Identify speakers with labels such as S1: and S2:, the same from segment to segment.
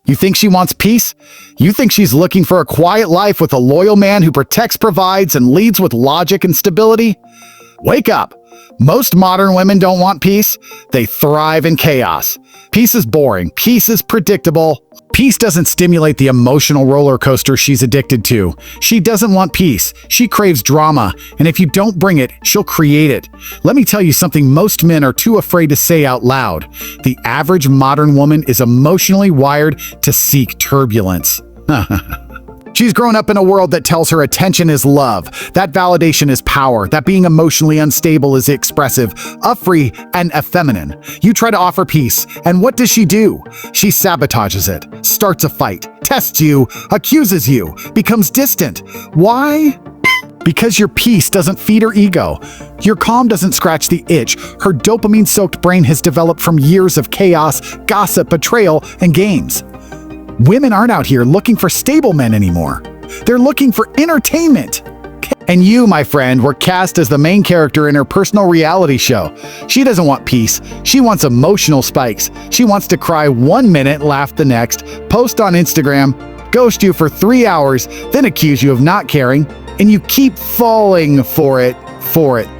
S1: You think she wants peace? You think she's looking for a quiet life with a loyal man who protects, provides, and leads with logic and stability? Wake up! Most modern women don't want peace. They thrive in chaos. Peace is boring. Peace is predictable. Peace doesn't stimulate the emotional roller coaster she's addicted to. She doesn't want peace. She craves drama, and if you don't bring it, she'll create it. Let me tell you something most men are too afraid to say out loud. The average modern woman is emotionally wired to seek turbulence. She's grown up in a world that tells her attention is love, that validation is power, that being emotionally unstable is expressive, free, and effeminate. You try to offer peace, and what does she do? She sabotages it, starts a fight, tests you, accuses you, becomes distant. Why? Because your peace doesn't feed her ego. Your calm doesn't scratch the itch her dopamine-soaked brain has developed from years of chaos, gossip, betrayal, and games. Women aren't out here looking for stable men anymore. They're looking for entertainment. And you, my friend, were cast as the main character in her personal reality show. She doesn't want peace. She wants emotional spikes. She wants to cry 1 minute, laugh the next, post on Instagram, ghost you for 3 hours, then accuse you of not caring, and you keep falling for it.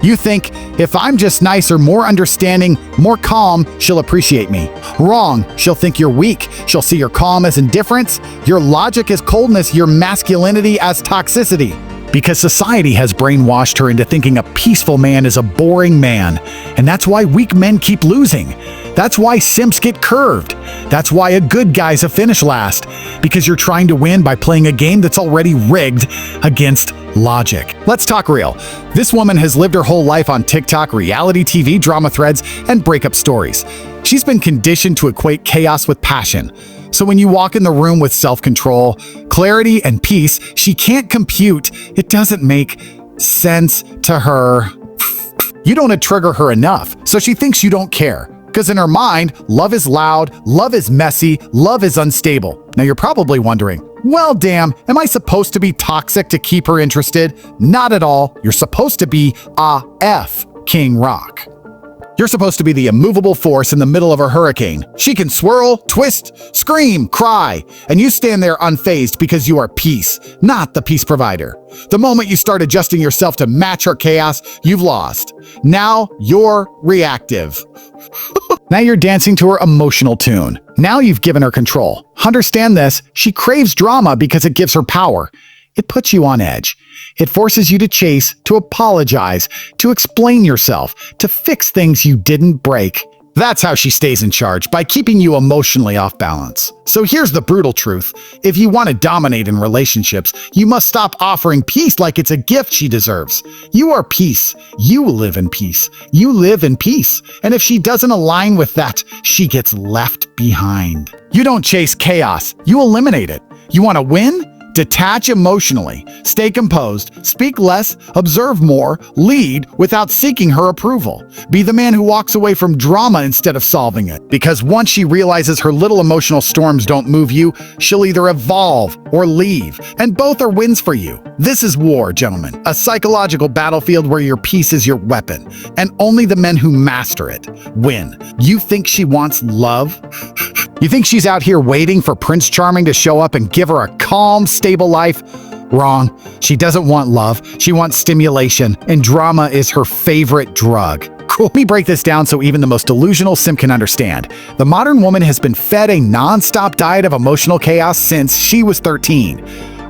S1: You think, if I'm just nicer, more understanding, more calm, she'll appreciate me. Wrong. She'll think you're weak. She'll see your calm as indifference, your logic as coldness, your masculinity as toxicity. Because society has brainwashed her into thinking a peaceful man is a boring man. And that's why weak men keep losing. That's why simps get curved. That's why a good guy's a finish last. Because you're trying to win by playing a game that's already rigged against logic. Let's talk real. This woman has lived her whole life on TikTok, reality TV, drama threads, and breakup stories. She's been conditioned to equate chaos with passion. So when you walk in the room with self-control, clarity, and peace, she can't compute. It doesn't make sense to her. You don't trigger her enough, so she thinks you don't care. Because in her mind, love is loud, love is messy, love is unstable. Now you're probably wondering, well, damn, am I supposed to be toxic to keep her interested? Not at all. You're supposed to be King Rock. You're supposed to be the immovable force in the middle of a hurricane. She can swirl, twist, scream, cry, and you stand there unfazed because you are peace, not the peace provider. The moment you start adjusting yourself to match her chaos, you've lost. Now you're reactive. Now you're dancing to her emotional tune. Now you've given her control. Understand this, she craves drama because it gives her power. It puts you on edge. It forces you to chase, to apologize, to explain yourself, to fix things you didn't break. That's how she stays in charge, by keeping you emotionally off balance. So here's the brutal truth. If you want to dominate in relationships, you must stop offering peace like it's a gift she deserves. You are peace. You live in peace. You live in peace. And if she doesn't align with that, she gets left behind. You don't chase chaos. You eliminate it. You want to win? Detach emotionally, stay composed, speak less, observe more, lead without seeking her approval. Be the man who walks away from drama instead of solving it. Because once she realizes her little emotional storms don't move you, she'll either evolve or leave. And both are wins for you. This is war, gentlemen. A psychological battlefield where your peace is your weapon. And only the men who master it win. You think she wants love? You think she's out here waiting for Prince Charming to show up and give her a calm, stable life? Wrong. She doesn't want love. She wants stimulation, and drama is her favorite drug. Cool. Let me break this down so even the most delusional simp can understand. The modern woman has been fed a non-stop diet of emotional chaos since she was 13.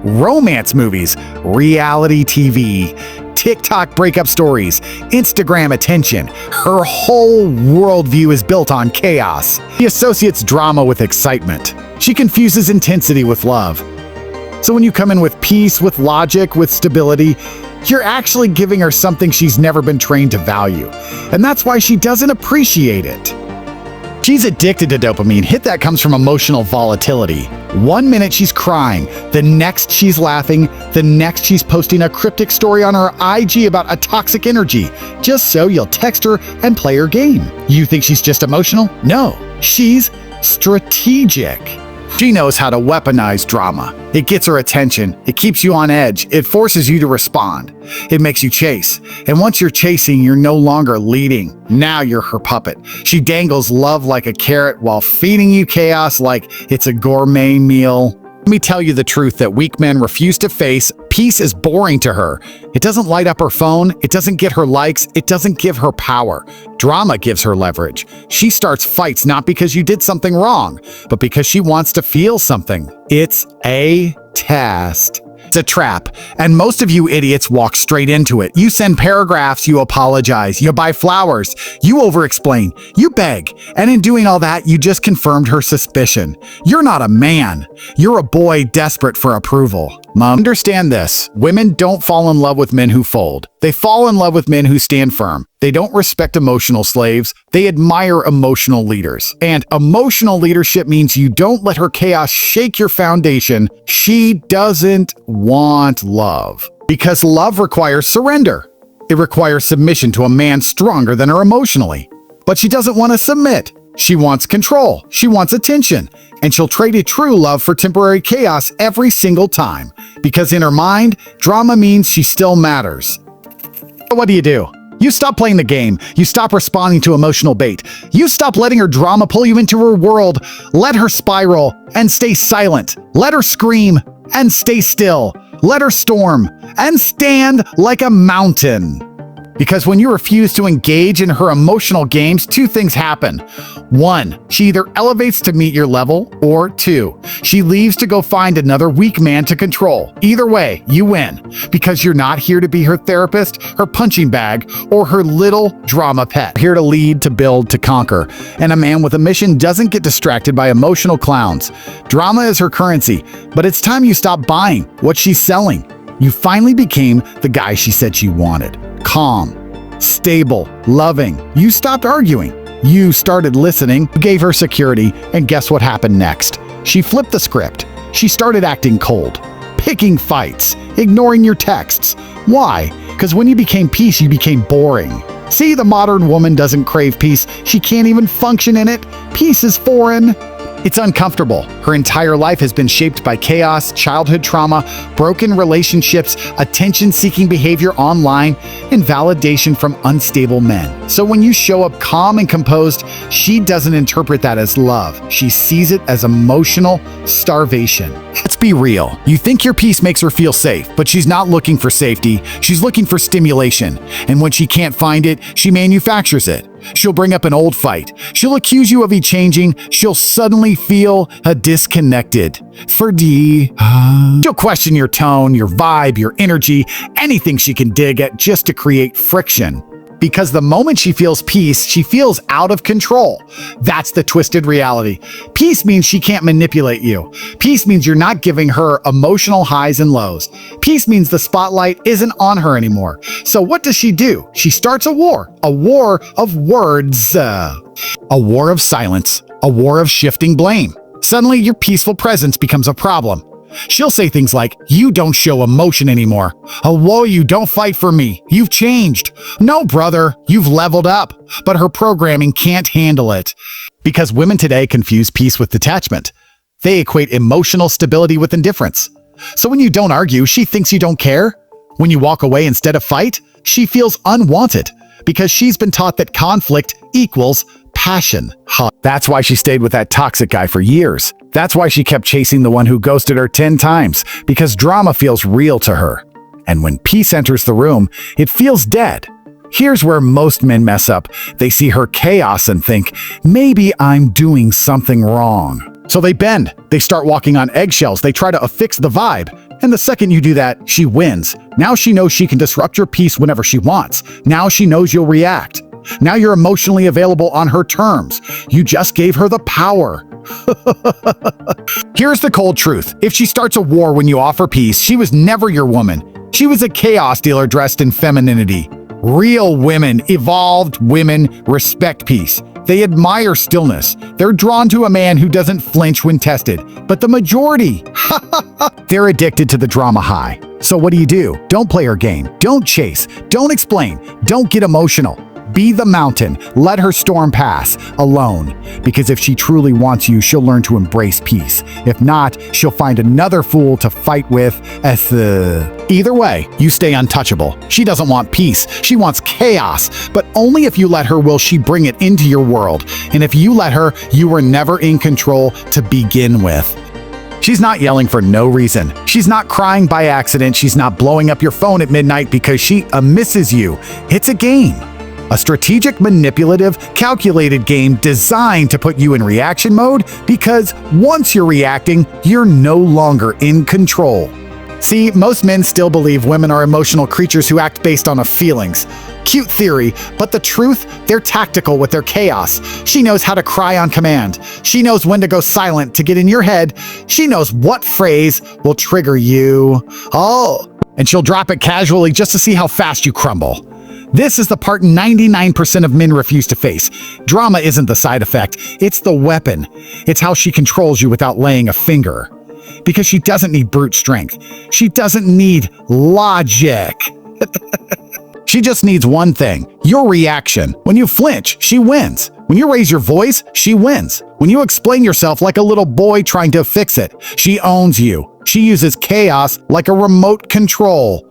S1: Romance movies, reality TV, TikTok breakup stories, Instagram attention. Her whole worldview is built on chaos. She associates drama with excitement. She confuses intensity with love. So when you come in with peace, with logic, with stability, you're actually giving her something she's never been trained to value. And that's why she doesn't appreciate it. She's addicted to dopamine. Hit that comes from emotional volatility. 1 minute she's crying, the next she's laughing, the next she's posting a cryptic story on her IG about a toxic energy, just so you'll text her and play her game. You think she's just emotional? No, she's strategic. She knows how to weaponize drama. It gets her attention. It keeps you on edge. It forces you to respond. It makes you chase. And once you're chasing, you're no longer leading. Now you're her puppet. She dangles love like a carrot while feeding you chaos like it's a gourmet meal. Let me tell you the truth that weak men refuse to face. Peace is boring to her. It doesn't light up her phone. It doesn't get her likes. It doesn't give her power. Drama gives her leverage. She starts fights not because you did something wrong, but because she wants to feel something. It's a test. It's a trap, and most of you idiots walk straight into it. You send paragraphs, you apologize, you buy flowers, you over-explain, you beg, and in doing all that, you just confirmed her suspicion. You're not a man. You're a boy desperate for approval. Mom, understand this. Women don't fall in love with men who fold. They fall in love with men who stand firm. They don't respect emotional slaves. They admire emotional leaders. And emotional leadership means you don't let her chaos shake your foundation. She doesn't want love. Because love requires surrender. It requires submission to a man stronger than her emotionally. But she doesn't want to submit. She wants control. She wants attention. And she'll trade a true love for temporary chaos every single time. Because in her mind, drama means she still matters. What do? You stop playing the game. You stop responding to emotional bait. You stop letting her drama pull you into her world. Let her spiral and stay silent. Let her scream and stay still. Let her storm and stand like a mountain. Because when you refuse to engage in her emotional games, two things happen. 1, she either elevates to meet your level, or 2, she leaves to go find another weak man to control. Either way, you win. Because you're not here to be her therapist, her punching bag, or her little drama pet. You're here to lead, to build, to conquer. And a man with a mission doesn't get distracted by emotional clowns. Drama is her currency, but it's time you stop buying what she's selling. You finally became the guy she said she wanted. Calm, stable, loving. You stopped arguing. You started listening, gave her security, and guess what happened next? She flipped the script. She started acting cold, picking fights, ignoring your texts. Why? Because when you became peace, you became boring. See, the modern woman doesn't crave peace. She can't even function in it. Peace is foreign. It's uncomfortable. Her entire life has been shaped by chaos, childhood trauma, broken relationships, attention-seeking behavior online, and validation from unstable men. So when you show up calm and composed, she doesn't interpret that as love. She sees it as emotional starvation. Let's be real. You think your peace makes her feel safe, but she's not looking for safety. She's looking for stimulation. And when she can't find it, she manufactures it. She'll bring up an old fight. She'll accuse you of changing. She'll suddenly feel disconnected. She'll question your tone, your vibe, your energy, anything she can dig at just to create friction. Because the moment she feels peace, she feels out of control. That's the twisted reality. Peace means she can't manipulate you. Peace means you're not giving her emotional highs and lows. Peace means the spotlight isn't on her anymore. So what does she do? She starts a war of words, a war of silence, a war of shifting blame. Suddenly, your peaceful presence becomes a problem. She'll say things like, "You don't show emotion anymore." "Oh, whoa, you don't fight for me. You've changed." "No, brother, you've leveled up." But her programming can't handle it. Because women today confuse peace with detachment. They equate emotional stability with indifference. So when you don't argue, she thinks you don't care. When you walk away instead of fight, she feels unwanted. Because she's been taught that conflict equals passion. That's why she stayed with that toxic guy for years. That's why she kept chasing the one who ghosted her 10 times, because drama feels real to her. And when peace enters the room, it feels dead. Here's where most men mess up. They see her chaos and think, maybe I'm doing something wrong. So they bend. They start walking on eggshells. They try to affix the vibe. And the second you do that, she wins. Now she knows she can disrupt your peace whenever she wants. Now she knows you'll react. Now you're emotionally available on her terms. You just gave her the power. Here's the cold truth. If she starts a war when you offer peace, she was never your woman. She was a chaos dealer dressed in femininity. Real women, evolved women, respect peace. They admire stillness. They're drawn to a man who doesn't flinch when tested. But the majority, they're addicted to the drama high. So what do? Don't play her game. Don't chase. Don't explain. Don't get emotional. Be the mountain. Let her storm pass alone. Because if she truly wants you, she'll learn to embrace peace. If not, she'll find another fool to fight with. Either way, you stay untouchable. She doesn't want peace. She wants chaos. But only if you let her will she bring it into your world. And if you let her, you were never in control to begin with. She's not yelling for no reason. She's not crying by accident. She's not blowing up your phone at midnight because she misses you. It's a game. A strategic, manipulative, calculated game designed to put you in reaction mode because once you're reacting, you're no longer in control. See, most men still believe women are emotional creatures who act based on feelings. Cute theory, but the truth, they're tactical with their chaos. She knows how to cry on command. She knows when to go silent to get in your head. She knows what phrase will trigger you. And she'll drop it casually just to see how fast you crumble. This is the part 99% of men refuse to face. Drama isn't the side effect, it's the weapon. It's how she controls you without laying a finger. Because she doesn't need brute strength. She doesn't need logic. She just needs one thing, your reaction. When you flinch, she wins. When you raise your voice, she wins. When you explain yourself like a little boy trying to fix it, she owns you. She uses chaos like a remote control.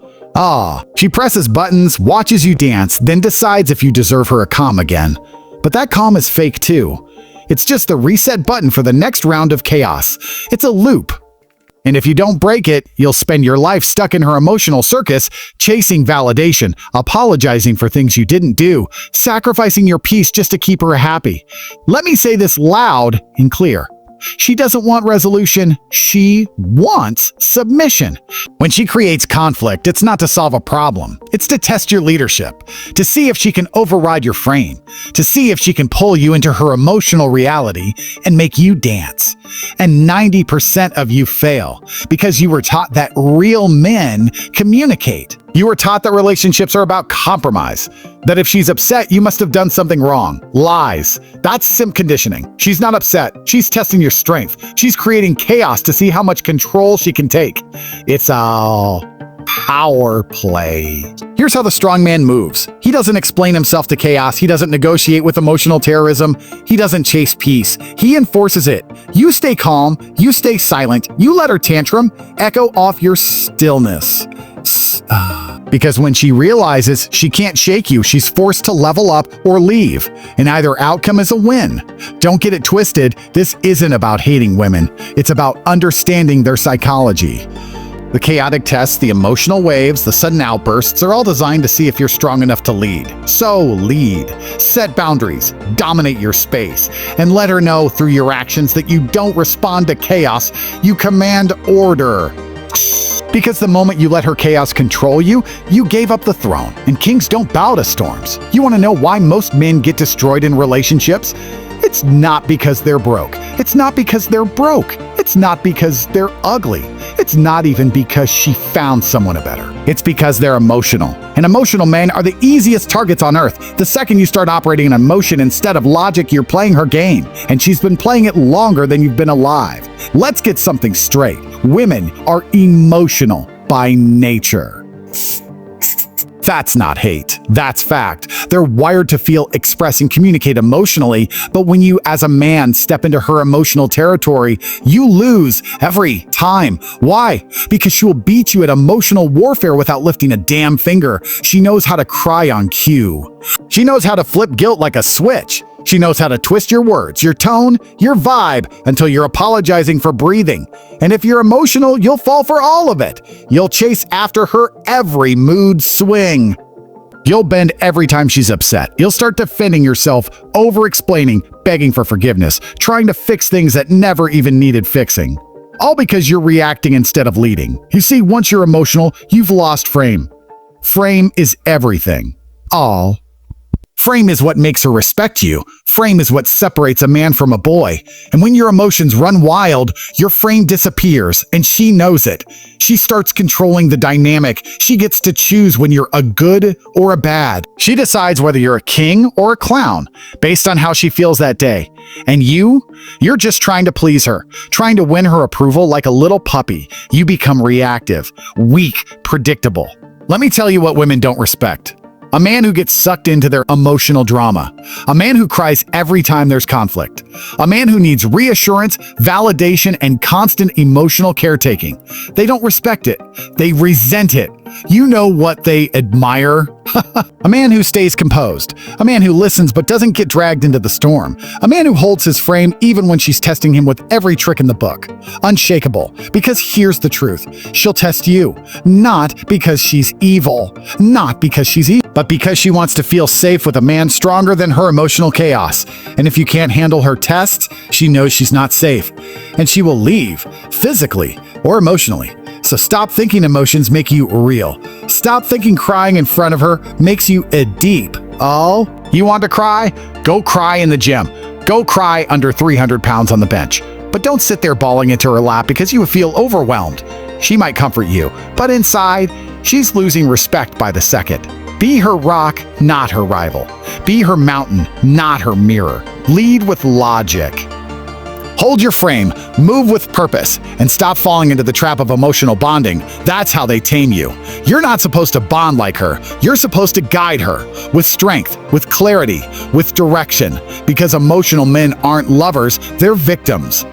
S1: She presses buttons, watches you dance, then decides if you deserve her a calm again. But that calm is fake too. It's just the reset button for the next round of chaos. It's a loop. And if you don't break it, you'll spend your life stuck in her emotional circus, chasing validation, apologizing for things you didn't do, sacrificing your peace just to keep her happy. Let me say this loud and clear. She doesn't want resolution, she wants submission. When she creates conflict, it's not to solve a problem. It's to test your leadership, to see if she can override your frame, to see if she can pull you into her emotional reality and make you dance. And 90% of you fail because you were taught that real men communicate. You were taught that relationships are about compromise, that if she's upset, you must have done something wrong. Lies. That's simp conditioning. She's not upset. She's testing your strength. She's creating chaos to see how much control she can take. It's all power play. Here's how the strong man moves. He doesn't explain himself to chaos. He doesn't negotiate with emotional terrorism. He doesn't chase peace. He enforces it. You stay calm. You stay silent. You let her tantrum echo off your stillness. Because when she realizes she can't shake you, she's forced to level up or leave, and either outcome is a win. Don't get it twisted, this isn't about hating women, it's about understanding their psychology. The chaotic tests, the emotional waves, the sudden outbursts are all designed to see if you're strong enough to lead. So lead, set boundaries, dominate your space, and let her know through your actions that you don't respond to chaos, you command order. Because the moment you let her chaos control you, you gave up the throne, and kings don't bow to storms. You want to know why most men get destroyed in relationships? It's not because they're broke. It's not because they're broke. It's not because they're ugly. It's not even because she found someone better. It's because they're emotional. And emotional men are the easiest targets on earth. The second you start operating in emotion instead of logic, you're playing her game. And she's been playing it longer than you've been alive. Let's get something straight. Women are emotional by nature. That's not hate. That's fact. They're wired to feel, express, and communicate emotionally, but when you, as a man, step into her emotional territory, you lose every time. Why? Because she will beat you at emotional warfare without lifting a damn finger. She knows how to cry on cue. She knows how to flip guilt like a switch. She knows how to twist your words, your tone, your vibe, until you're apologizing for breathing. And if you're emotional, you'll fall for all of it. You'll chase after her every mood swing. You'll bend every time she's upset. You'll start defending yourself, over-explaining, begging for forgiveness, trying to fix things that never even needed fixing. All because you're reacting instead of leading. You see, once you're emotional, you've lost frame. Frame is everything. All. Frame is what makes her respect you. Frame is what separates a man from a boy. And when your emotions run wild, your frame disappears, and she knows it. She starts controlling the dynamic. She gets to choose when you're a good or a bad. She decides whether you're a king or a clown, based on how she feels that day. And you're just trying to please her, trying to win her approval like a little puppy. You become reactive, weak, predictable. Let me tell you what women don't respect. A man who gets sucked into their emotional drama. A man who cries every time there's conflict. A man who needs reassurance, validation, and constant emotional caretaking. They don't respect it. They resent it. You know what they admire? A man who stays composed. A man who listens but doesn't get dragged into the storm. A man who holds his frame even when she's testing him with every trick in the book. Unshakable. Because here's the truth. She'll test you. Not because she's evil. Not because she's evil. But because she wants to feel safe with a man stronger than her emotional chaos. And if you can't handle her tests, she knows she's not safe. And she will leave, physically or emotionally. So stop thinking emotions make you real. Stop thinking crying in front of her makes you a deep. Oh, you want to cry? Go cry in the gym. Go cry under 300 pounds on the bench. But don't sit there bawling into her lap because you feel overwhelmed. She might comfort you, but inside, she's losing respect by the second. Be her rock, not her rival. Be her mountain, not her mirror. Lead with logic. Hold your frame, move with purpose, and stop falling into the trap of emotional bonding. That's how they tame you. You're not supposed to bond like her. You're supposed to guide her with strength, with clarity, with direction. Because emotional men aren't lovers, they're victims.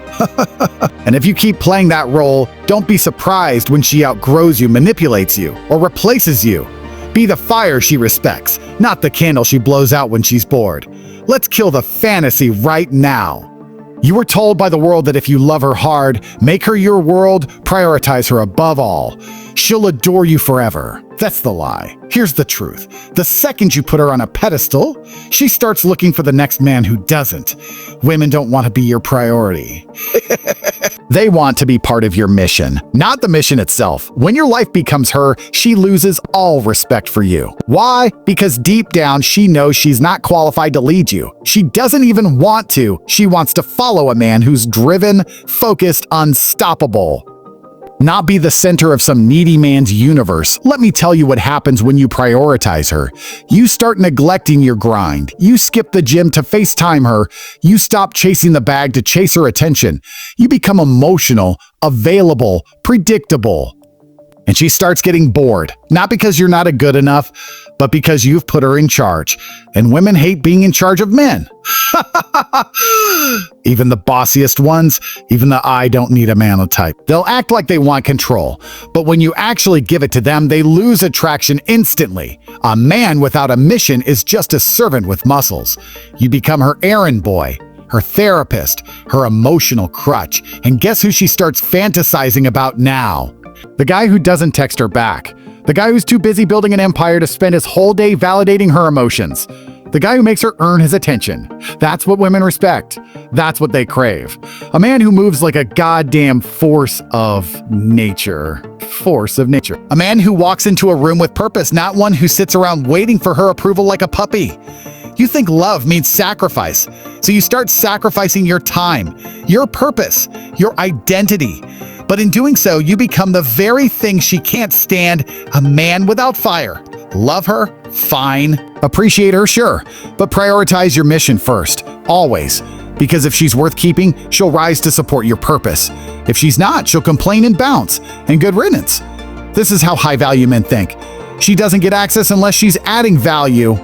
S1: And if you keep playing that role, don't be surprised when she outgrows you, manipulates you, or replaces you. Be the fire she respects, not the candle she blows out when she's bored. Let's kill the fantasy right now. You were told by the world that if you love her hard, make her your world, prioritize her above all, she'll adore you forever. That's the lie. Here's the truth. The second you put her on a pedestal, she starts looking for the next man who doesn't. Women don't want to be your priority. They want to be part of your mission, not the mission itself. When your life becomes her, she loses all respect for you. Why? Because deep down, she knows she's not qualified to lead you. She doesn't even want to. She wants to follow a man who's driven, focused, unstoppable. Not be the center of some needy man's universe. Let me tell you what happens when you prioritize her. You start neglecting your grind. You skip the gym to FaceTime her. You stop chasing the bag to chase her attention. You become emotional, available, predictable. And she starts getting bored, not because you're not good enough, but because you've put her in charge. And women hate being in charge of men. Even the bossiest ones, even the I don't need a man type. They'll act like they want control, but when you actually give it to them, they lose attraction instantly. A man without a mission is just a servant with muscles. You become her errand boy, her therapist, her emotional crutch. And guess who she starts fantasizing about now? The guy who doesn't text her back. The guy who's too busy building an empire to spend his whole day validating her emotions. The guy who makes her earn his attention. That's what women respect. That's what they crave. A man who moves like a goddamn force of nature. Force of nature. A man who walks into a room with purpose, not one who sits around waiting for her approval like a puppy. You think love means sacrifice, so you start sacrificing your time, your purpose, your identity. But in doing so, you become the very thing she can't stand, a man without fire. Love her? Fine. Appreciate her? Sure. But prioritize your mission first, always. Because if she's worth keeping, she'll rise to support your purpose. If she's not, she'll complain and bounce. And good riddance. This is how high-value men think. She doesn't get access unless she's adding value.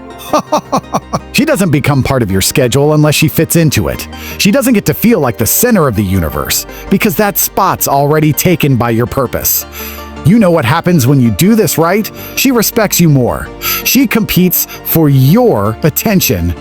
S1: She doesn't become part of your schedule unless she fits into it. She doesn't get to feel like the center of the universe, because that spot's already taken by your purpose. You know what happens when you do this right? She respects you more. She competes for your attention.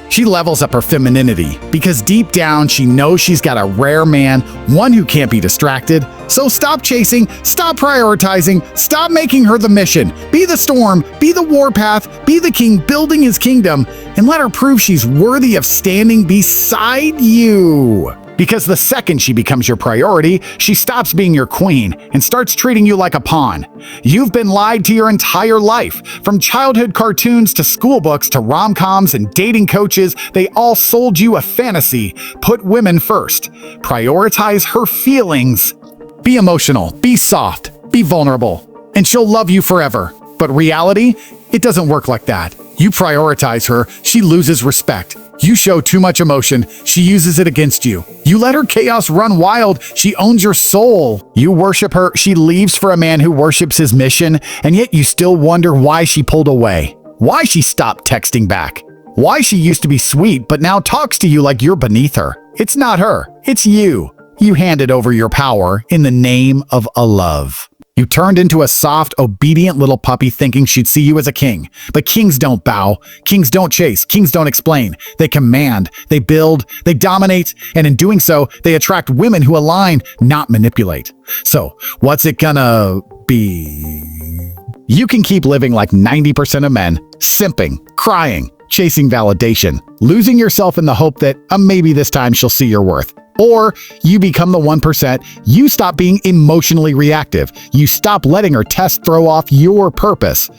S1: She levels up her femininity, because deep down she knows she's got a rare man, one who can't be distracted. So stop chasing, stop prioritizing, stop making her the mission. Be the storm, be the warpath, be the king building his kingdom, and let her prove she's worthy of standing beside you. Because the second she becomes your priority, she stops being your queen and starts treating you like a pawn. You've been lied to your entire life. From childhood cartoons to school books to rom-coms and dating coaches, they all sold you a fantasy. Put women first. Prioritize her feelings. Be emotional, be soft, be vulnerable, and she'll love you forever. But reality, it doesn't work like that. You prioritize her, she loses respect. You show too much emotion, she uses it against you. You let her chaos run wild, she owns your soul. You worship her, she leaves for a man who worships his mission, and yet you still wonder why she pulled away. Why she stopped texting back. Why she used to be sweet, but now talks to you like you're beneath her. It's not her, it's you. You handed over your power in the name of a love. You turned into a soft, obedient little puppy thinking she'd see you as a king. But kings don't bow, kings don't chase, kings don't explain. They command, they build, they dominate, and in doing so, they attract women who align, not manipulate. So, what's it gonna be? You can keep living like 90% of men, simping, crying, chasing validation, losing yourself in the hope that maybe this time she'll see your worth. Or you become the 1%, you stop being emotionally reactive. You stop letting her test throw off your purpose.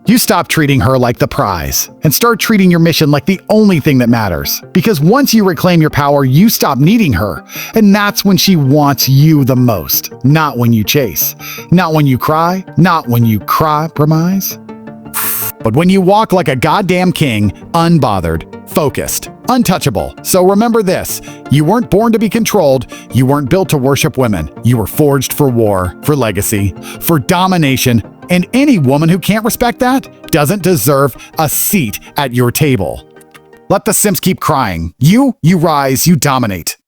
S1: You stop treating her like the prize and start treating your mission like the only thing that matters. Because once you reclaim your power, you stop needing her. And that's when she wants you the most. Not when you chase. Not when you cry. Not when you compromise. But when you walk like a goddamn king, unbothered, focused, untouchable. So remember this, you weren't born to be controlled, you weren't built to worship women. You were forged for war, for legacy, for domination, and any woman who can't respect that doesn't deserve a seat at your table. Let the simps keep crying. You rise, you dominate.